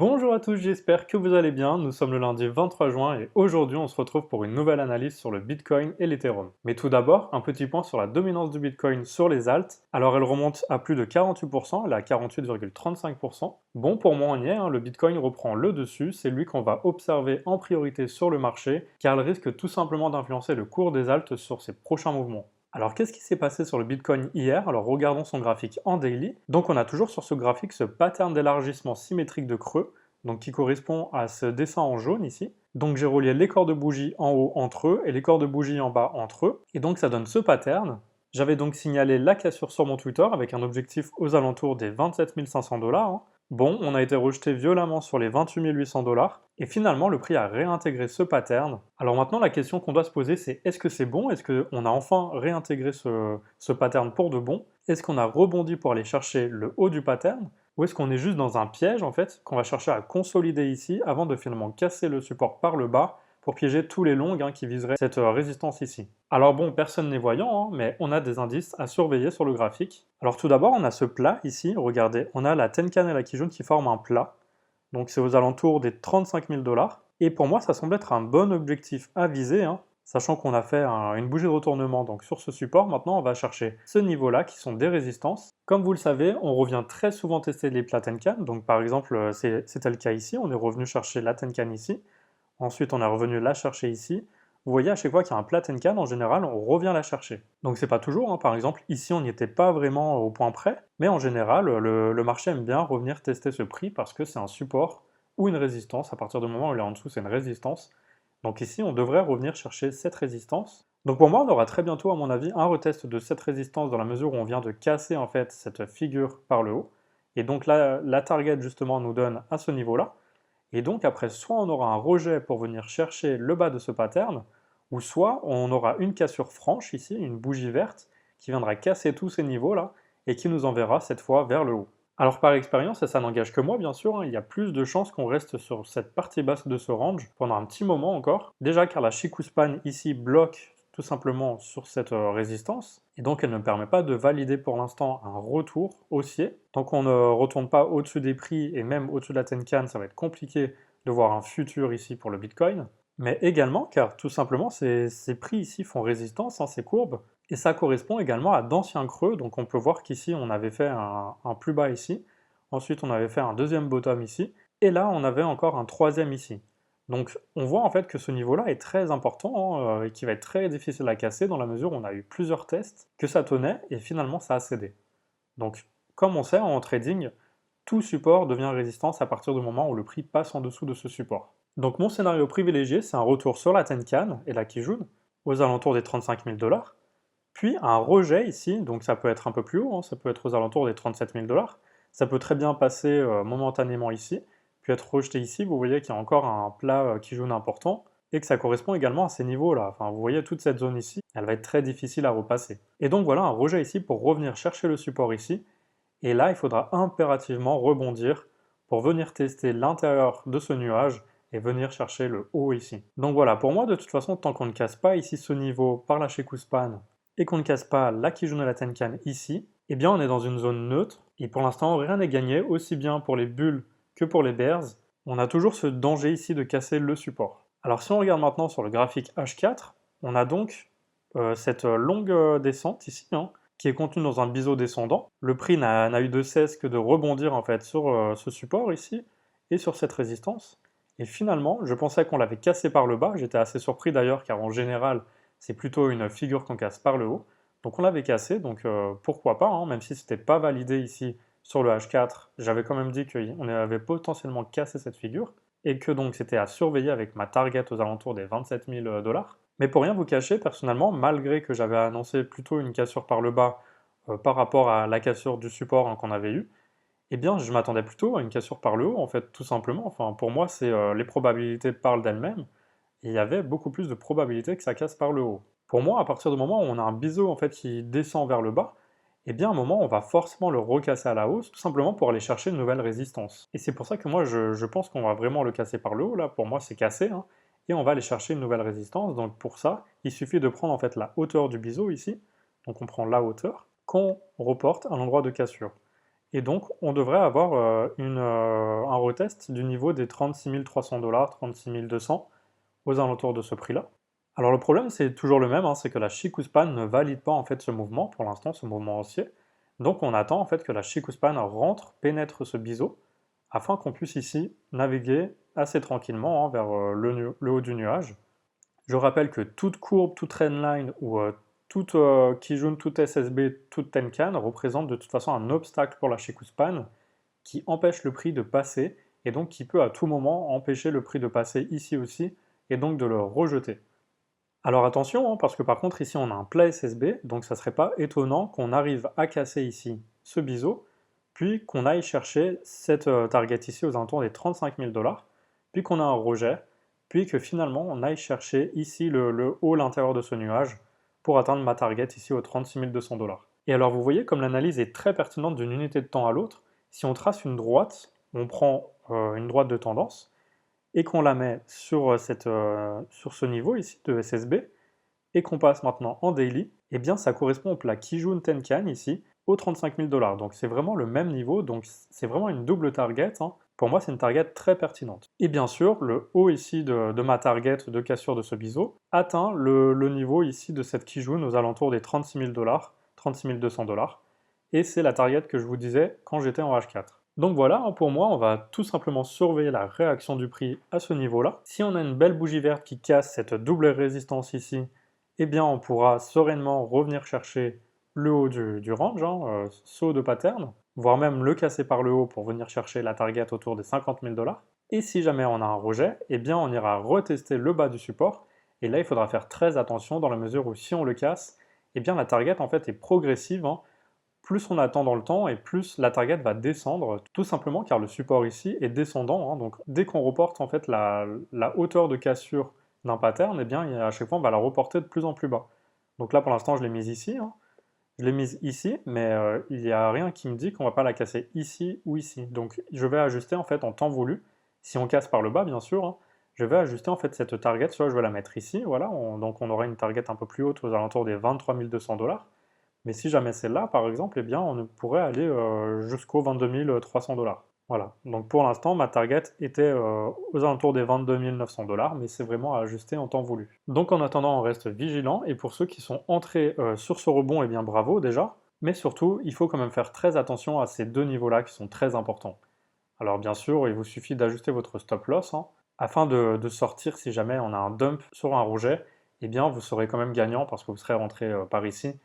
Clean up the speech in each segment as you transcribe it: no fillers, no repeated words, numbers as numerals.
Bonjour à tous, j'espère que vous allez bien. Nous sommes le lundi 23 juin et aujourd'hui on se retrouve pour une nouvelle analyse sur le Bitcoin et l'Ethereum. Mais tout d'abord, un petit point sur la dominance du Bitcoin sur les alts. Alors elle remonte à plus de 48%, elle est à 48,35%. Bon, pour moi on y est, hein, le Bitcoin reprend le dessus, c'est lui qu'on va observer en priorité sur le marché car il risque tout simplement d'influencer le cours des alts sur ses prochains mouvements. Alors qu'est-ce qui s'est passé sur le Bitcoin hier? Alors regardons son graphique en daily. Donc on a toujours sur ce graphique ce pattern d'élargissement symétrique de creux, donc qui correspond à ce dessin en jaune ici. Donc j'ai relié les corps de bougie en haut entre eux et les corps de bougie en bas entre eux, et donc ça donne ce pattern. J'avais donc signalé la cassure sur mon Twitter avec un objectif aux alentours des 27 500 $. Bon, on a été rejeté violemment sur les 28 800 $, et finalement le prix a réintégré ce pattern. Alors maintenant la question qu'on doit se poser c'est est-ce que c'est bon? Est-ce qu'on a enfin réintégré ce pattern pour de bon? Est-ce qu'on a rebondi pour aller chercher le haut du pattern? Ou est-ce qu'on est juste dans un piège en fait, qu'on va chercher à consolider ici avant de finalement casser le support par le bas pour piéger tous les longs qui viseraient cette résistance ici. Alors bon, personne n'est voyant, hein, mais on a des indices à surveiller sur le graphique. Alors tout d'abord, on a ce plat ici, regardez, on a la Tenkan et la Kijun qui forment un plat. Donc c'est aux alentours des 35 000 $. Et pour moi, ça semble être un bon objectif à viser, hein, sachant qu'on a fait une bougie de retournement donc sur ce support. Maintenant, on va chercher ce niveau-là qui sont des résistances. Comme vous le savez, on revient très souvent tester les plats Tenkan. Donc par exemple, c'était le cas ici, on est revenu chercher la Tenkan ici. Ensuite, on est revenu la chercher ici. Vous voyez, à chaque fois qu'il y a un plat Tenkan, en général, on revient la chercher. Donc c'est pas toujours, hein. Par exemple, ici, on n'y était pas vraiment au point près, mais en général, le marché aime bien revenir tester ce prix parce que c'est un support ou une résistance. À partir du moment où il est en dessous, c'est une résistance. Donc ici, on devrait revenir chercher cette résistance. Donc pour moi, on aura très bientôt, à mon avis, un retest de cette résistance dans la mesure où on vient de casser en fait cette figure par le haut. Et donc là, la target justement nous donne à ce niveau-là. Et donc après, soit on aura un rejet pour venir chercher le bas de ce pattern, ou soit on aura une cassure franche ici, une bougie verte, qui viendra casser tous ces niveaux-là, et qui nous enverra cette fois vers le haut. Alors par expérience, et ça n'engage que moi bien sûr, hein, il y a plus de chances qu'on reste sur cette partie basse de ce range pendant un petit moment encore. Déjà car la Chikou Span ici bloque tout simplement sur cette résistance, et donc elle ne permet pas de valider pour l'instant un retour haussier. Tant qu'on ne retourne pas au-dessus des prix, et même au-dessus de la Tenkan, ça va être compliqué de voir un futur ici pour le Bitcoin. Mais également car tout simplement ces prix ici font résistance, hein, ces courbes, et ça correspond également à d'anciens creux. Donc on peut voir qu'ici on avait fait un plus bas ici, ensuite on avait fait un deuxième bottom ici, et là on avait encore un troisième ici. Donc on voit en fait que ce niveau-là est très important, hein, et qui va être très difficile à casser dans la mesure où on a eu plusieurs tests que ça tenait et finalement ça a cédé. Donc comme on sait en trading, tout support devient résistance à partir du moment où le prix passe en dessous de ce support. Donc mon scénario privilégié, c'est un retour sur la Tenkan et la Kijun aux alentours des 35 000 $, puis un rejet ici, donc ça peut être un peu plus haut, hein, ça peut être aux alentours des 37 000 $, ça peut très bien passer momentanément ici, puis être rejeté ici. Vous voyez qu'il y a encore un plat Kijun important, et que ça correspond également à ces niveaux-là. Enfin, vous voyez toute cette zone ici, elle va être très difficile à repasser. Et donc voilà un rejet ici pour revenir chercher le support ici, et là il faudra impérativement rebondir pour venir tester l'intérieur de ce nuage et venir chercher le haut ici. Donc voilà, pour moi de toute façon, tant qu'on ne casse pas ici ce niveau par la Chikou Span et qu'on ne casse pas la Kijun et la Tenkan ici, eh bien on est dans une zone neutre, et pour l'instant rien n'est gagné, aussi bien pour les bulles que pour les bears. On a toujours ce danger ici de casser le support. Alors si on regarde maintenant sur le graphique H4, on a donc cette longue descente ici, hein, qui est contenue dans un biseau descendant. Le prix n'a eu de cesse que de rebondir en fait sur ce support ici, et sur cette résistance. Et finalement, je pensais qu'on l'avait cassé par le bas, j'étais assez surpris d'ailleurs, car en général, c'est plutôt une figure qu'on casse par le haut. Donc on l'avait cassé, donc pourquoi pas, hein, même si c'était pas validé ici sur le H4, j'avais quand même dit qu'on avait potentiellement cassé cette figure, et que donc c'était à surveiller avec ma target aux alentours des 27 000 $. Mais pour rien vous cacher, personnellement, malgré que j'avais annoncé plutôt une cassure par le bas par rapport à la cassure du support, hein, qu'on avait eu, eh bien je m'attendais plutôt à une cassure par le haut, en fait, tout simplement. Enfin, pour moi, c'est les probabilités parlent d'elles-mêmes, et il y avait beaucoup plus de probabilités que ça casse par le haut. Pour moi, à partir du moment où on a un biseau en fait qui descend vers le bas, eh bien à un moment on va forcément le recasser à la hausse, tout simplement pour aller chercher une nouvelle résistance. Et c'est pour ça que moi je pense qu'on va vraiment le casser par le haut, là pour moi c'est cassé, hein, et on va aller chercher une nouvelle résistance. Donc pour ça, il suffit de prendre en fait la hauteur du biseau ici, donc on prend la hauteur, qu'on reporte à l'endroit de cassure. Et donc, on devrait avoir un retest du niveau des 36 300 $, 36 200 aux alentours de ce prix-là. Alors le problème, c'est toujours le même, hein, c'est que la Chikuspan ne valide pas en fait ce mouvement, pour l'instant, ce mouvement haussier. Donc on attend en fait que la Chikuspan rentre, pénètre ce biseau, afin qu'on puisse ici naviguer assez tranquillement hein, vers le haut du nuage. Je rappelle que toute courbe, toute trendline ou toute Kijun, toute SSB, toute Tenkan représente de toute façon un obstacle pour la Chikuspan qui empêche le prix de passer et donc qui peut à tout moment empêcher le prix de passer ici aussi et donc de le rejeter. Alors attention, hein, parce que par contre ici on a un plat SSB, donc ça ne serait pas étonnant qu'on arrive à casser ici ce biseau, puis qu'on aille chercher cette target ici aux alentours des 35 000 $, puis qu'on a un rejet, puis que finalement on aille chercher ici le haut, l'intérieur de ce nuage, pour atteindre ma target ici aux 36 200 $. Et alors vous voyez comme l'analyse est très pertinente d'une unité de temps à l'autre, si on trace une droite, on prend une droite de tendance, et qu'on la met sur ce niveau ici de SSB, et qu'on passe maintenant en daily, eh bien ça correspond au plat Kijun Tenkan ici, aux 35 000 $. Donc c'est vraiment le même niveau, donc c'est vraiment une double target, hein. Pour moi, c'est une target très pertinente. Et bien sûr, le haut ici de ma target de cassure de ce biseau atteint le niveau ici de cette Kijun aux alentours des 36 000 $, 36 200 $. Et c'est la target que je vous disais quand j'étais en H4. Donc voilà, hein, pour moi, on va tout simplement surveiller la réaction du prix à ce niveau-là. Si on a une belle bougie verte qui casse cette double résistance ici, eh bien on pourra sereinement revenir chercher le haut du range, hein, saut de pattern, voire même le casser par le haut pour venir chercher la target autour des 50 000 $. Et si jamais on a un rejet, eh bien on ira retester le bas du support, et là il faudra faire très attention dans la mesure où si on le casse, eh bien la target en fait est progressive, hein. Plus on attend dans le temps et plus la target va descendre, tout simplement car le support ici est descendant, hein. Donc dès qu'on reporte en fait la hauteur de cassure d'un pattern, eh bien à chaque fois on va la reporter de plus en plus bas. Donc là pour l'instant je l'ai mise ici, hein. Je l'ai mise ici, mais il n'y a rien qui me dit qu'on ne va pas la casser ici ou ici. Donc je vais ajuster en fait en temps voulu, si on casse par le bas bien sûr, hein, je vais ajuster en fait cette target, soit je vais la mettre ici, voilà, donc on aura une target un peu plus haute aux alentours des 23 200 $. Mais si jamais c'est là, par exemple, eh bien, on pourrait aller jusqu'aux 22 300 $. Voilà, donc pour l'instant, ma target était aux alentours des 22 900 $, mais c'est vraiment à ajuster en temps voulu. Donc en attendant, on reste vigilant, et pour ceux qui sont entrés sur ce rebond, eh bien bravo déjà, mais surtout, il faut quand même faire très attention à ces deux niveaux-là qui sont très importants. Alors bien sûr, il vous suffit d'ajuster votre stop loss, hein, afin de sortir si jamais on a un dump sur un rejet, eh bien vous serez quand même gagnant parce que vous serez rentré par ici,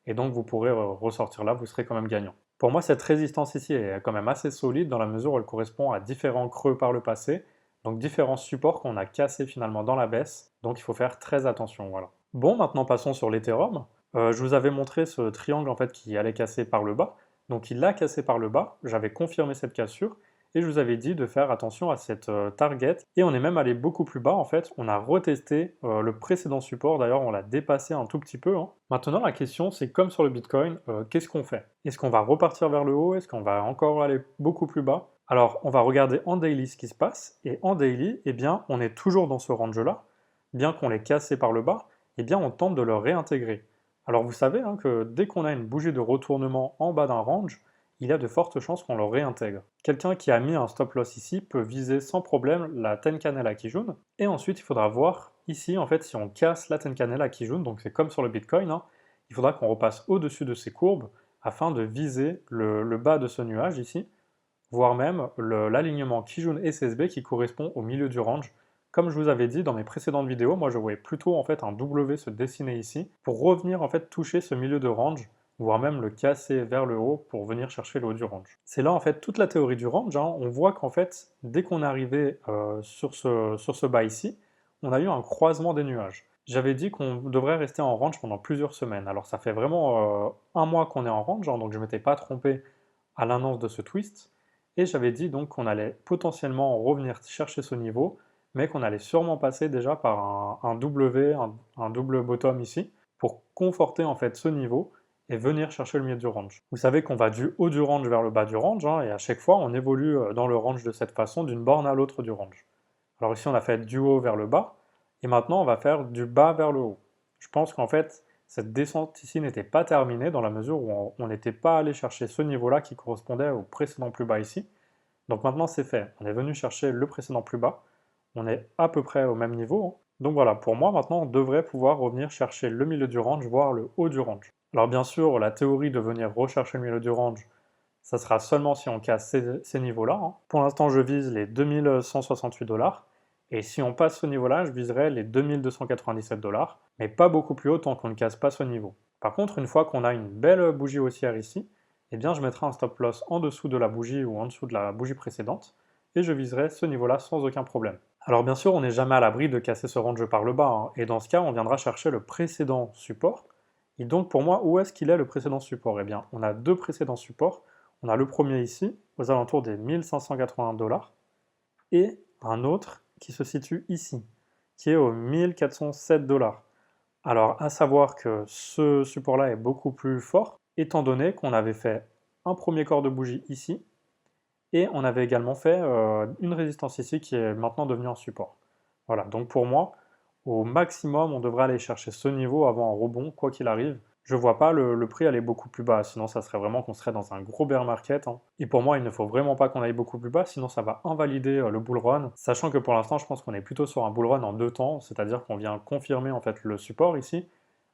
et donc vous pourrez ressortir là, vous serez quand même gagnant. Pour moi, cette résistance ici est quand même assez solide dans la mesure où elle correspond à différents creux par le passé, donc différents supports qu'on a cassés finalement dans la baisse, donc il faut faire très attention, voilà. Bon, maintenant passons sur l'Ethereum. Je vous avais montré ce triangle en fait qui allait casser par le bas, donc il l'a cassé par le bas, j'avais confirmé cette cassure, et je vous avais dit de faire attention à cette target, et on est même allé beaucoup plus bas en fait, on a retesté le précédent support, d'ailleurs on l'a dépassé un tout petit peu, hein. Maintenant la question c'est comme sur le Bitcoin, qu'est-ce qu'on fait? Est-ce qu'on va repartir vers le haut? Est-ce qu'on va encore aller beaucoup plus bas? Alors on va regarder en daily ce qui se passe, et en daily, eh bien on est toujours dans ce range-là, bien qu'on l'ait cassé par le bas, eh bien on tente de le réintégrer. Alors vous savez hein, que dès qu'on a une bougie de retournement en bas d'un range, il y a de fortes chances qu'on le réintègre. Quelqu'un qui a mis un stop loss ici peut viser sans problème la Tenkan-Ella Kijun, et ensuite il faudra voir ici en fait si on casse la Tenkan-Ella Kijun, donc c'est comme sur le Bitcoin, hein, il faudra qu'on repasse au-dessus de ces courbes afin de viser le bas de ce nuage ici, voire même l'alignement Kijun SSB qui correspond au milieu du range. Comme je vous avais dit dans mes précédentes vidéos, moi je voyais plutôt en fait un W se dessiner ici pour revenir en fait toucher ce milieu de range, voire même le casser vers le haut pour venir chercher le haut du range. C'est là en fait toute la théorie du range, hein. On voit qu'en fait dès qu'on est arrivé sur ce bas ici, on a eu un croisement des nuages. J'avais dit qu'on devrait rester en range pendant plusieurs semaines. Alors ça fait vraiment un mois qu'on est en range, hein, donc je ne m'étais pas trompé à l'annonce de ce twist. Et j'avais dit donc qu'on allait potentiellement revenir chercher ce niveau, mais qu'on allait sûrement passer déjà par un W, un double bottom ici, pour conforter en fait ce niveau et venir chercher le milieu du range. Vous savez qu'on va du haut du range vers le bas du range, hein, et à chaque fois on évolue dans le range de cette façon, d'une borne à l'autre du range. Alors ici on a fait du haut vers le bas, et maintenant on va faire du bas vers le haut. Je pense qu'en fait cette descente ici n'était pas terminée dans la mesure où on n'était pas allé chercher ce niveau-là qui correspondait au précédent plus bas ici. Donc maintenant c'est fait, on est venu chercher le précédent plus bas, on est à peu près au même niveau, hein. Donc voilà, pour moi maintenant on devrait pouvoir revenir chercher le milieu du range, voire le haut du range. Alors bien sûr, la théorie de venir rechercher le milieu du range, ça sera seulement si on casse ces niveaux-là, hein. Pour l'instant je vise les 2168$, et si on passe ce niveau-là, je viserai les 2297$, mais pas beaucoup plus haut tant qu'on ne casse pas ce niveau. Par contre, une fois qu'on a une belle bougie haussière ici, eh bien je mettrai un stop loss en dessous de la bougie ou en dessous de la bougie précédente, et je viserai ce niveau-là sans aucun problème. Alors bien sûr, on n'est jamais à l'abri de casser ce range par le bas, hein, et dans ce cas, on viendra chercher le précédent support. Et donc pour moi, où est-ce qu'il est le précédent support? Eh bien, on a deux précédents supports. On a le premier ici, aux alentours des 1581$, et un autre qui se situe ici, qui est aux 1407$. Alors, à savoir que ce support-là est beaucoup plus fort, étant donné qu'on avait fait un premier corps de bougie ici, et on avait également fait une résistance ici qui est maintenant devenue un support. Voilà, donc pour moi, au maximum, on devrait aller chercher ce niveau avant un rebond, quoi qu'il arrive. Je vois pas le prix aller beaucoup plus bas, sinon ça serait vraiment qu'on serait dans un gros bear market, hein. Et pour moi, il ne faut vraiment pas qu'on aille beaucoup plus bas, sinon ça va invalider le bull run, sachant que pour l'instant, je pense qu'on est plutôt sur un bull run en deux temps, c'est-à-dire qu'on vient confirmer en fait le support ici,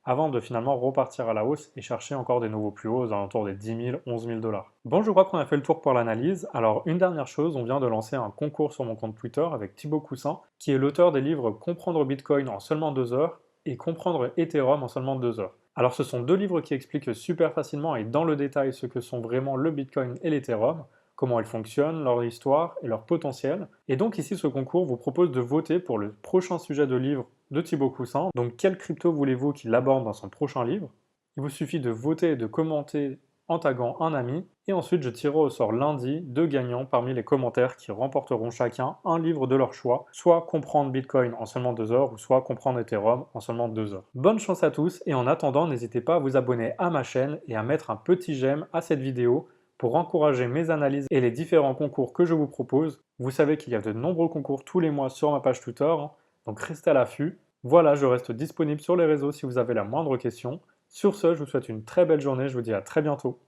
avant de finalement repartir à la hausse et chercher encore des nouveaux plus hauts aux alentours des 10 000, 11 000$. Bon, je crois qu'on a fait le tour pour l'analyse. Alors, une dernière chose, on vient de lancer un concours sur mon compte Twitter avec Thibaut Coussin, qui est l'auteur des livres Comprendre Bitcoin en seulement 2 heures et Comprendre Ethereum en seulement 2 heures. Alors, ce sont deux livres qui expliquent super facilement et dans le détail ce que sont vraiment le Bitcoin et l'Ethereum, comment ils fonctionnent, leur histoire et leur potentiel. Et donc ici, ce concours vous propose de voter pour le prochain sujet de livre de Thibaut Coussin. Donc quelle crypto voulez-vous qu'il aborde dans son prochain livre? Il vous suffit de voter et de commenter en taguant un ami, et ensuite je tirerai au sort lundi deux gagnants parmi les commentaires qui remporteront chacun un livre de leur choix, soit Comprendre Bitcoin en seulement 2 heures, ou soit Comprendre Ethereum en seulement 2 heures. Bonne chance à tous, et en attendant, n'hésitez pas à vous abonner à ma chaîne et à mettre un petit j'aime à cette vidéo pour encourager mes analyses et les différents concours que je vous propose. Vous savez qu'il y a de nombreux concours tous les mois sur ma page Twitter, hein, donc restez à l'affût. Voilà, je reste disponible sur les réseaux si vous avez la moindre question. Sur ce, je vous souhaite une très belle journée, je vous dis à très bientôt.